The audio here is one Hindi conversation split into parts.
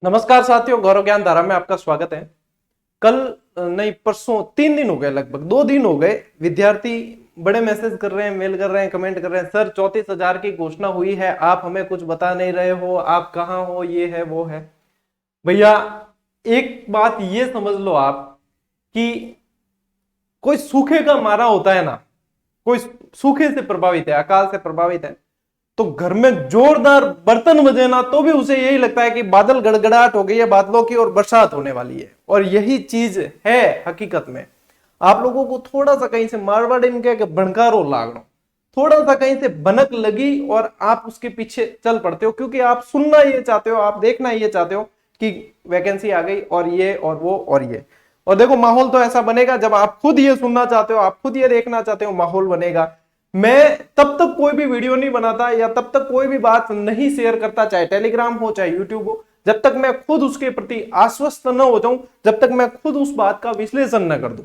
नमस्कार साथियों, गौरव ज्ञान धारा में आपका स्वागत है। कल नहीं परसों 3 दिन हो गए, लगभग 2 दिन हो गए, विद्यार्थी बड़े मैसेज कर रहे हैं, मेल कर रहे हैं, कमेंट कर रहे हैं, सर 34,000 की घोषणा हुई है, आप हमें कुछ बता नहीं रहे हो, आप कहाँ हो, ये है वो है। भैया एक बात ये समझ लो आप कि कोई सूखे का मारा होता है ना, कोई सूखे से प्रभावित है, अकाल से प्रभावित है, तो घर में जोरदार बर्तन बजे ना तो भी उसे यही लगता है कि बादल गड़गड़ाहट हो गई है बादलों की और बरसात होने वाली है। और यही चीज है हकीकत में। आप लोगों को थोड़ा सा कहीं से मारवाड़ी में क्या भणकारो लागनो, थोड़ा सा कहीं से भनक लगी और आप उसके पीछे चल पड़ते हो, क्योंकि आप सुनना ये चाहते हो, आप देखना ये चाहते हो कि वैकेंसी आ गई और ये और वो और ये। और देखो माहौल तो ऐसा बनेगा जब आप खुद ये सुनना चाहते हो, आप खुद ये देखना चाहते हो, माहौल बनेगा। मैं तब तक कोई भी वीडियो नहीं बनाता या तब तक कोई भी बात नहीं शेयर करता, चाहे टेलीग्राम हो चाहे यूट्यूब हो, जब तक मैं खुद उसके प्रति आश्वस्त न हो जाऊं, जब तक मैं खुद उस बात का विश्लेषण न कर दूं।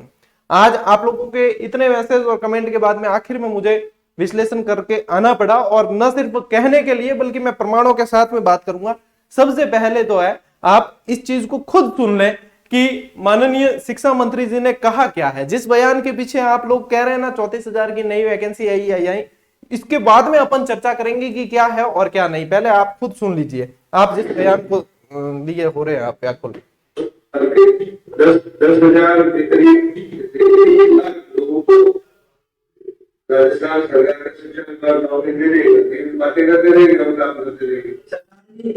आज आप लोगों के इतने मैसेज और कमेंट के बाद में आखिर में मुझे विश्लेषण करके आना पड़ा, और न सिर्फ कहने के लिए बल्कि मैं प्रमाणों के साथ में बात करूंगा। सबसे पहले तो है आप इस चीज को खुद सुन लें कि माननीय शिक्षा मंत्री जी ने कहा क्या है। जिस बयान के पीछे आप लोग कह रहे हैं ना 34,000 की नई वैकेंसी आई, इसके बाद में अपन चर्चा करेंगे कि क्या है और क्या नहीं। पहले आप खुद सुन लीजिए, आप जिस बयान को लिए हो रहे हैं आप व्याकुल। 10,000 के करीब 1 लाख लोगों को राजस्थान सरकार शिक्षा विभाग नौकरी दे देगी। बातें करते रहेगी, हम काम करते रहेंगे।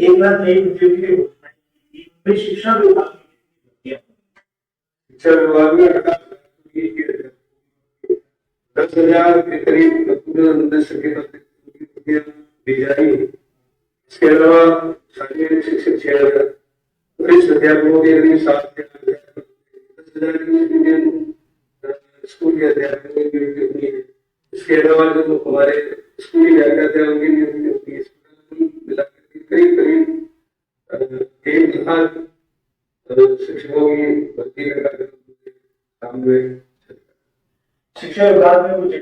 1 लाख नई नियुक्ति की शिक्षा विभाग में 10,000 के करीब दी जाएगी। इसके अलावा शारीरिक शिक्षक 6,000, वरिष्ठ अध्यापकों के करीब 7,000, 10,000 स्कूल के अध्यापकों की नियुक्ति होनी है। इसके अलावा जो हमारे स्कूली व्याख्याता है उनकी नियुक्ति होती है। मिलाकर करीब 1 लाख शिक्षकों की भर्ती का काम में शिक्षा विभाग में कुछ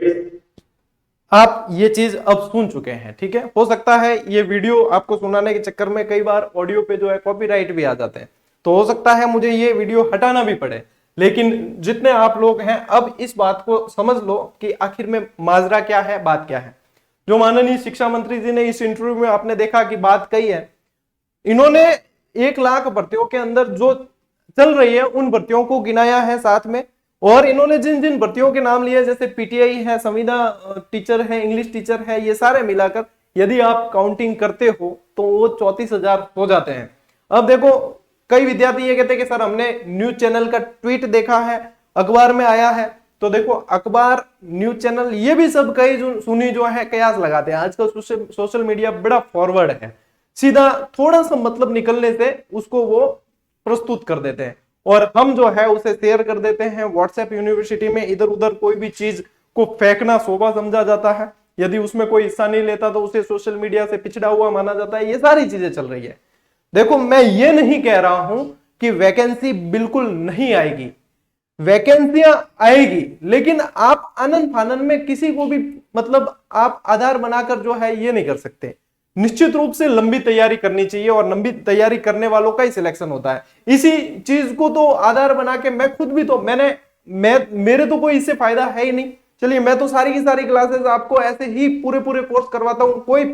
आप ये चीज अब सुन चुके हैं, ठीक है। हो सकता है ये वीडियो आपको सुनाने के चक्कर में कई बार ऑडियो पे जो है कॉपीराइट भी आ जाते हैं, तो हो सकता है मुझे ये वीडियो हटाना भी पड़े। लेकिन जितने आप लोग हैं अब इस बात को समझ लो कि आखिर में माजरा क्या है, बात क्या है। जो माननीय शिक्षा मंत्री जी ने इस इंटरव्यू में आपने देखा कि बात कही है, इन्होंने 1 लाख भर्तियों के अंदर जो चल रही है उन भर्तियों को गिनाया है साथ में, और इन्होंने जिन जिन भर्तियों के नाम लिए, जैसे पीटीआई है, संविदा टीचर है, इंग्लिश टीचर है, ये सारे मिलाकर यदि आप काउंटिंग करते हो तो वो 34,000 हो जाते हैं। अब देखो कई विद्यार्थी ये कहते हैं कि सर हमने न्यूज चैनल का ट्वीट देखा है, अखबार में आया है, तो देखो अखबार, न्यूज चैनल, ये भी सब कई सुनी जो है कयास लगाते हैं। आजकल सोशल मीडिया बड़ा फॉरवर्ड है, सीधा थोड़ा सा मतलब निकलने से उसको वो प्रस्तुत कर देते हैं और हम जो है उसे शेयर कर देते हैं व्हाट्सएप यूनिवर्सिटी में। इधर उधर कोई भी चीज को फेंकना शोभा समझा जाता है, यदि उसमें कोई हिस्सा नहीं लेता तो उसे सोशल मीडिया से पिछड़ा हुआ माना जाता है। ये सारी चीजें चल रही है। देखो मैं ये नहीं कह रहा हूं कि वैकेंसी बिल्कुल नहीं आएगी, वैकेंसियां आएगी, लेकिन आप आनन फानन में किसी को भी मतलब आप आधार बनाकर जो है ये नहीं कर सकते। निश्चित रूप से लंबी तैयारी करनी चाहिए और लंबी तैयारी करने वालों का ही सिलेक्शन होता है। इसी चीज को तो आधार बना के मैं खुद भी तो मेरे तो कोई इससे फायदा है ही नहीं। चलिए मैं तो सारी की सारी क्लासेस आपको ऐसे ही पूरे कोर्स करवाता हूं, कोई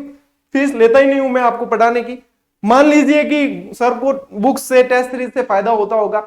फीस लेता ही नहीं हूं मैं आपको पढ़ाने की। मान लीजिए कि सर को बुक्स से, टेस्ट सीरीज से फायदा होता होगा,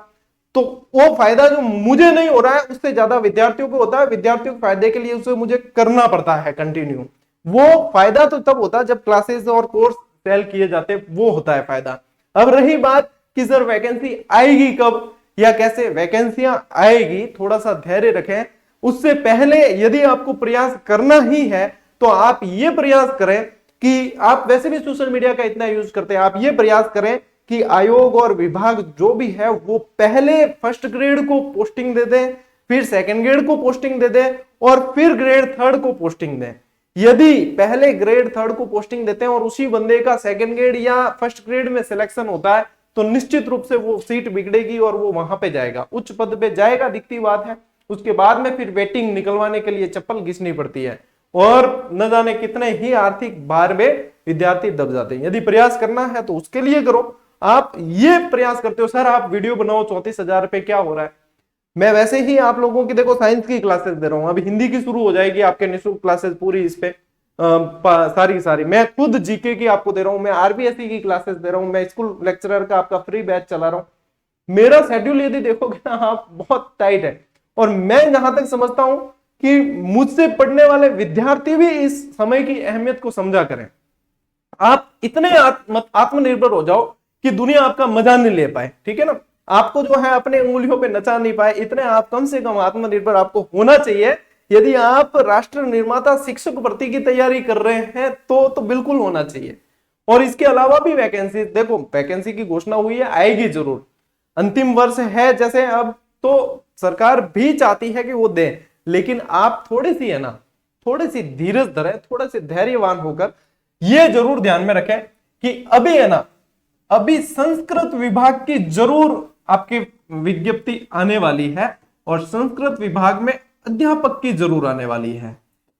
तो वो फायदा जो मुझे नहीं हो रहा है उससे ज्यादा विद्यार्थियों को होता है। विद्यार्थियों के फायदे के लिए उसे मुझे करना पड़ता है कंटिन्यू। वो फायदा तो तब होता है जब क्लासेस और कोर्स सेल किए जाते, वो होता है फायदा। अब रही बात कि सर वैकेंसी आएगी कब या कैसे, वैकेंसियां आएगी, थोड़ा सा धैर्य रखें। उससे पहले यदि आपको प्रयास करना ही है तो आप ये प्रयास करें कि आप वैसे भी सोशल मीडिया का इतना यूज करते हैं, आप ये प्रयास करें कि आयोग और विभाग जो भी है वो पहले फर्स्ट ग्रेड को पोस्टिंग दे दें, फिर सेकंड ग्रेड को पोस्टिंग दे दें और फिर ग्रेड थर्ड को पोस्टिंग दें। यदि पहले ग्रेड थर्ड को पोस्टिंग देते हैं और उसी बंदे का सेकंड ग्रेड या फर्स्ट ग्रेड में सिलेक्शन होता है तो निश्चित रूप से वो सीट बिगड़ेगी और वो वहां पे जाएगा, उच्च पद पे जाएगा, दिखती बात है। उसके बाद में फिर वेटिंग निकलवाने के लिए चप्पल घिसनी पड़ती है और न जाने कितने ही आर्थिक भार में विद्यार्थी दब जाते हैं। यदि प्रयास करना है तो उसके लिए करो। आप ये प्रयास करते हो सर आप वीडियो बनाओ 34,000 पे क्या हो रहा है। मैं वैसे ही आप लोगों की देखो साइंस की क्लासेस दे रहा हूं, अभी हिंदी की शुरू हो जाएगी आपके निःशुल्क क्लासेस पूरी इस पे सारी मैं खुद जीके की आपको दे रहा हूं, मैं आरबीएसई की क्लासेस दे रहा हूं, मैं स्कूल लेक्चरर का आपका फ्री बैच चला रहा हूं। मेरा शेड्यूल यदि देखोगे ना आप बहुत टाइट है, और मैं जहां तक समझता हूं कि मुझसे पढ़ने वाले विद्यार्थी भी इस समय की अहमियत को समझा करें। आप इतने आत्मनिर्भर हो जाओ कि दुनिया आपका मजा नहीं ले पाए, ठीक है ना, आपको जो है अपने उंगलियों पे नचा नहीं पाए, इतने आप कम से कम आत्मनिर्भर आपको होना चाहिए। यदि आप राष्ट्र निर्माता शिक्षक भर्ती की तैयारी कर रहे हैं तो बिल्कुल होना चाहिए। और इसके अलावा भी वैकेंसी देखो, वैकेंसी की घोषणा हुई है, आएगी जरूर, अंतिम वर्ष है जैसे अब, तो सरकार भी चाहती है कि वो दे, लेकिन आप थोड़ी सी है ना, थोड़ी सी धीरज धरें, थोड़े से धैर्यवान होकर ये जरूर ध्यान में रखें कि अभी है ना, अभी संस्कृत विभाग की जरूर आपकी विज्ञप्ति आने वाली है, और संस्कृत विभाग में अध्यापक की जरूर आने वाली है,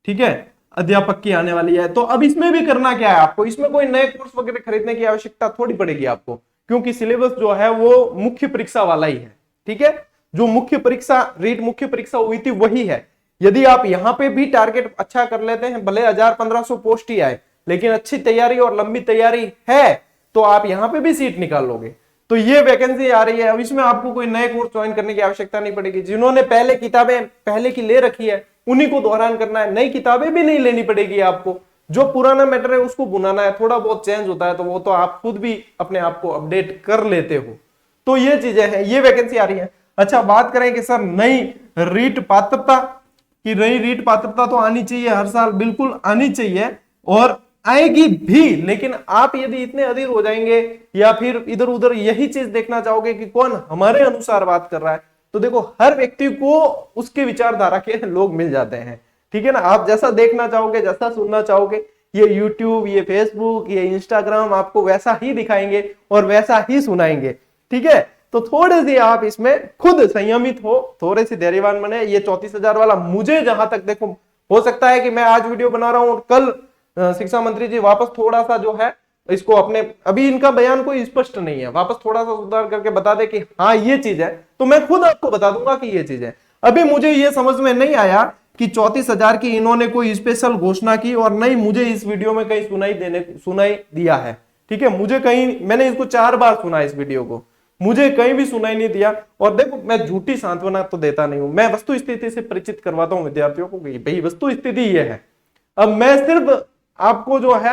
ठीक है, अध्यापक की आने वाली है। तो अब इसमें भी करना क्या है आपको, इसमें कोई नए कोर्स वगैरह खरीदने की आवश्यकता थोड़ी पड़ेगी आपको, क्योंकि सिलेबस जो है वो मुख्य परीक्षा वाला ही है, ठीक है, जो मुख्य परीक्षा रीट मुख्य परीक्षा हुई थी वही है। यदि आप यहां पे भी टारगेट अच्छा कर लेते हैं, भले 1000-1500 पोस्ट ही आए, लेकिन अच्छी तैयारी और लंबी तैयारी है तो आप यहां पे भी सीट निकाल लोगे। तो ये वैकेंसी आ रही है, अब इसमें आपको कोई नए कोर्स ज्वाइन करने की आवश्यकता नहीं पड़ेगी। जिन्होंने पहले किताबें पहले की ले रखी है उन्हीं को दोहरान करना है, नई किताबें भी नहीं लेनी पड़ेगी आपको, जो पुराना मैटर है उसको बुनाना है, थोड़ा बहुत चेंज होता है तो वो तो आप खुद भी अपने आप को अपडेट कर लेते हो। तो ये चीजें हैं, ये वैकेंसी आ रही है। अच्छा, बात करें कि सर नई रीट पात्रता की, नई रीट पात्रता तो आनी चाहिए, हर साल बिल्कुल आनी चाहिए और आएगी भी, लेकिन आप यदि इतने अधीर हो जाएंगे या फिर इधर उधर यही चीज देखना चाहोगे कि कौन हमारे अनुसार बात कर रहा है, तो देखो हर व्यक्ति को उसके विचारधारा के लोग मिल जाते हैं, ठीक है ना। आप जैसा देखना चाहोगे, जैसा सुनना चाहोगे, ये यूट्यूब, ये फेसबुक, ये इंस्टाग्राम आपको वैसा ही दिखाएंगे और वैसा ही सुनाएंगे, ठीक है। तो थोड़े से आप इसमें खुद संयमित हो, थोड़े से धैर्यवान बने। ये 34,000 वाला मुझे जहां तक देखो, हो सकता है कि मैं आज वीडियो बना रहा हूं और कल शिक्षा मंत्री जी वापस थोड़ा सा जो है इसको अपने, अभी इनका बयान कोई स्पष्ट नहीं है, वापस थोड़ा सा सुधार करके बता दे कि हाँ ये चीज है, तो मैं खुद आपको बता दूंगा कि ये चीज है। अभी मुझे ये समझ में नहीं आया कि 34,000 की इन्होंने कोई स्पेशल घोषणा की, और नहीं मुझे इस वीडियो में कहीं सुनाई दिया है, ठीक है। मुझे कहीं, मैंने इसको 4 बार सुना इस वीडियो को, मुझे कहीं भी सुनाई नहीं दिया। और देखो मैं झूठी सांत्वना तो देता नहीं हूं, मैं वस्तु स्थिति से परिचित करवाता हूं विद्यार्थियों को कि भाई वस्तु स्थिति ये है। अब मैं सिर्फ आपको जो है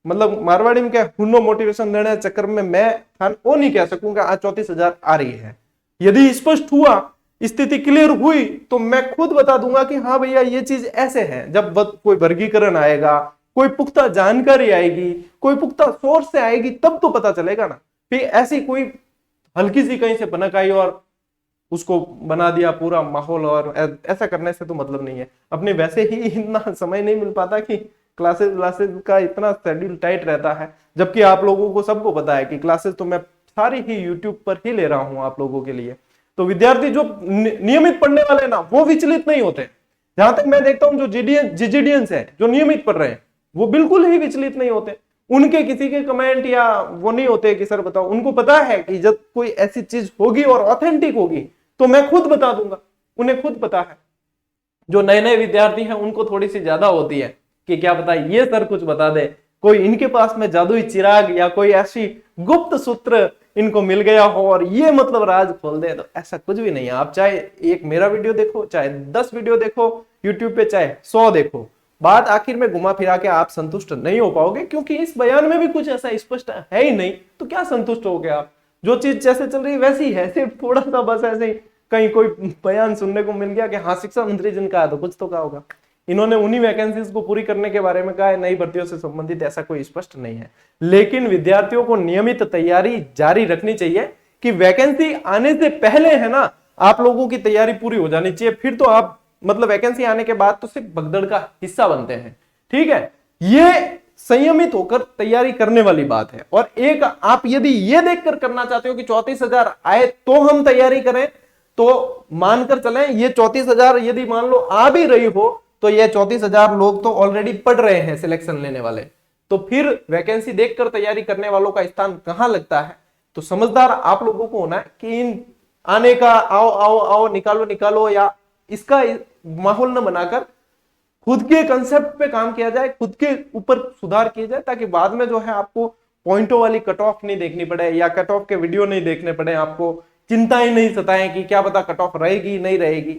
मतलब मारवाड़ी में क्या हुन्नो मोटिवेशन देने चक्कर में मैं वो नहीं कह सकूंगा आज 34,000 आ रही है। यदि स्पष्ट हुआ, स्थिति क्लियर हुई, तो मैं खुद बता दूंगा कि हाँ भैया ये चीज ऐसे है। जब कोई वर्गीकरण आएगा, कोई पुख्ता जानकारी आएगी, कोई पुख्ता सोर्स से आएगी, तब तो पता चलेगा ना। फिर ऐसी कोई हल्की सी कहीं से बनक आई और उसको बना दिया पूरा माहौल, और ऐसा करने से तो मतलब नहीं है। अपने वैसे ही इतना समय नहीं मिल पाता कि क्लासेस का इतना शेड्यूल टाइट रहता है, जबकि आप लोगों को सबको पता है कि क्लासेस तो मैं सारी ही यूट्यूब पर ही ले रहा हूं आप लोगों के लिए। तो विद्यार्थी जो नियमित पढ़ने वाले ना, वो विचलित नहीं होते। जहां तक मैं देखता हूं जो जिजिडियंस है, जो नियमित पढ़ रहे हैं, वो बिल्कुल ही विचलित नहीं होते। उनके किसी के कमेंट या वो नहीं होते कि सर बताओ, उनको पता है कि जब कोई ऐसी चीज होगी और ऑथेंटिक होगी तो मैं खुद बता दूंगा, उन्हें खुद पता है। जो नए नए विद्यार्थी हैं उनको थोड़ी सी ज्यादा होती है कि क्या पता ये सर कुछ बता दे, कोई इनके पास में जादुई चिराग या कोई ऐसी गुप्त सूत्र इनको मिल गया हो और ये मतलब राज खोल दे। तो ऐसा कुछ भी नहीं है। आप चाहे एक मेरा वीडियो देखो, चाहे 10 वीडियो देखो यूट्यूब पे, चाहे 100 देखो, बात आखिर में घुमा फिरा के आप संतुष्ट नहीं हो पाओगे, क्योंकि इस बयान में भी कुछ ऐसा स्पष्ट है ही नहीं। तो क्या संतुष्ट हो गया आप? जो चीज जैसे चल रही है वैसी है, सिर्फ थोड़ा सा बस ऐसे ही कहीं कोई बयान सुनने को मिल गया कि हाँ शिक्षा मंत्री जी ने कहा तो कुछ तो कहा होगा। इन्होंने उन्हीं वैकेंसीज को पूरी करने के बारे में कहा है, नई भर्तियों से संबंधित ऐसा कोई स्पष्ट नहीं है। लेकिन विद्यार्थियों को नियमित तैयारी जारी रखनी चाहिए कि वैकेंसी आने से पहले है ना, आप लोगों की तैयारी पूरी हो जानी चाहिए। फिर तो आप मतलब वैकेंसी आने के बाद तो सिर्फ भगदड़ का हिस्सा बनते हैं, ठीक है। ये संयमित होकर तैयारी करने वाली बात है। और एक आप यदि ये देखकर करना चाहते हो कि 34,000 आए तो हम तैयारी करें, तो मानकर चलें ये 34,000 यदि मान लो आ भी रही हो, तो ये 34,000 लोग तो ऑलरेडी पढ़ रहे हैं सिलेक्शन लेने वाले। तो फिर वैकेंसी देखकर तैयारी करने वालों का स्थान कहां लगता है। तो समझदार आप लोगों को होना है कि इन आने का आओ आओ आओ निकालो निकालो या इसका माहौल न बनाकर खुद के कंसेप्ट पे काम किया जाए, खुद के ऊपर सुधार किया जाए, ताकि बाद में जो है आपको पॉइंटों वाली कट ऑफ नहीं देखनी पड़े या कट ऑफ के वीडियो नहीं देखने पड़े, आपको चिंताएं नहीं सताएं कि क्या पता कट ऑफ रहेगी नहीं रहेगी।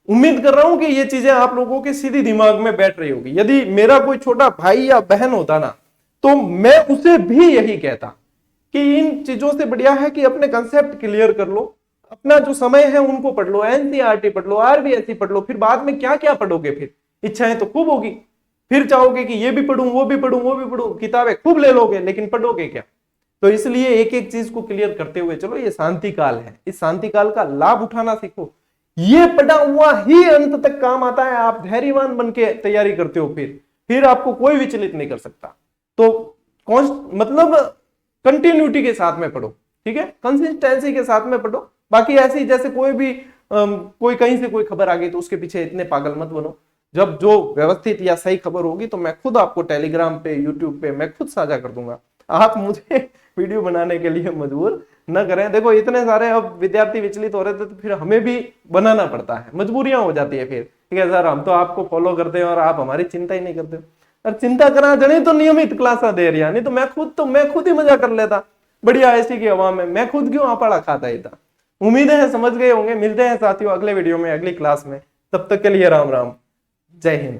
उम्मीद कर रहा हूं कि ये चीजें आप लोगों के सीधी दिमाग में बैठ रही होगी। यदि मेरा कोई छोटा भाई या बहन होता ना तो मैं उसे भी यही कहता कि इन चीजों से बढ़िया है कि अपने कंसेप्ट क्लियर कर लो, अपना जो समय है उनको पढ़ लो, एनसीईआरटी पढ़ लो, आरबीएसई पढ़ लो, फिर बाद में क्या क्या पढ़ोगे, फिर इच्छाएं तो खूब होगी, फिर चाहोगे कि ये भी पढ़ूं वो भी पढ़ूं वो भी पढ़ूं, किताबें खूब ले लोगे लेकिन पढ़ोगे क्या। तो इसलिए एक एक चीज को क्लियर करते हुए चलो, ये शांति काल है, इस शांति काल का लाभ उठाना सीखो। ये पढ़ा हुआ ही अंत तक काम आता है। आप धैर्यवान बन के तैयारी करते हो, फिर आपको कोई विचलित नहीं कर सकता। तो मतलब कंटिन्यूटी के साथ में पढ़ो, ठीक है, कंसिस्टेंसी के साथ में पढ़ो। बाकी ऐसे ही जैसे कोई भी कोई कहीं से कोई खबर आ गई तो उसके पीछे इतने पागल मत बनो। जब जो व्यवस्थित या सही खबर होगी तो मैं खुद आपको टेलीग्राम पे, यूट्यूब पे मैं खुद साझा कर दूंगा। आप मुझे वीडियो बनाने के लिए मजबूर न करें। देखो इतने सारे अब विद्यार्थी विचलित हो रहे थे तो फिर हमें भी बनाना पड़ता है, मजबूरियां हो जाती है फिर, ठीक है सर हम तो आपको फॉलो करते हैं और आप हमारी चिंता ही नहीं करते। और चिंता करा जने तो नियमित क्लासा दे रही, नहीं तो मैं खुद ही मजा कर लेता बढ़िया ऐसी की हवा में, मैं खुद क्यों आपाड़ा खाता ही था। उम्मीद है समझ गए होंगे। मिलते हैं साथियों अगले वीडियो में, अगली क्लास में। तब तक के लिए राम राम, जय हिंद।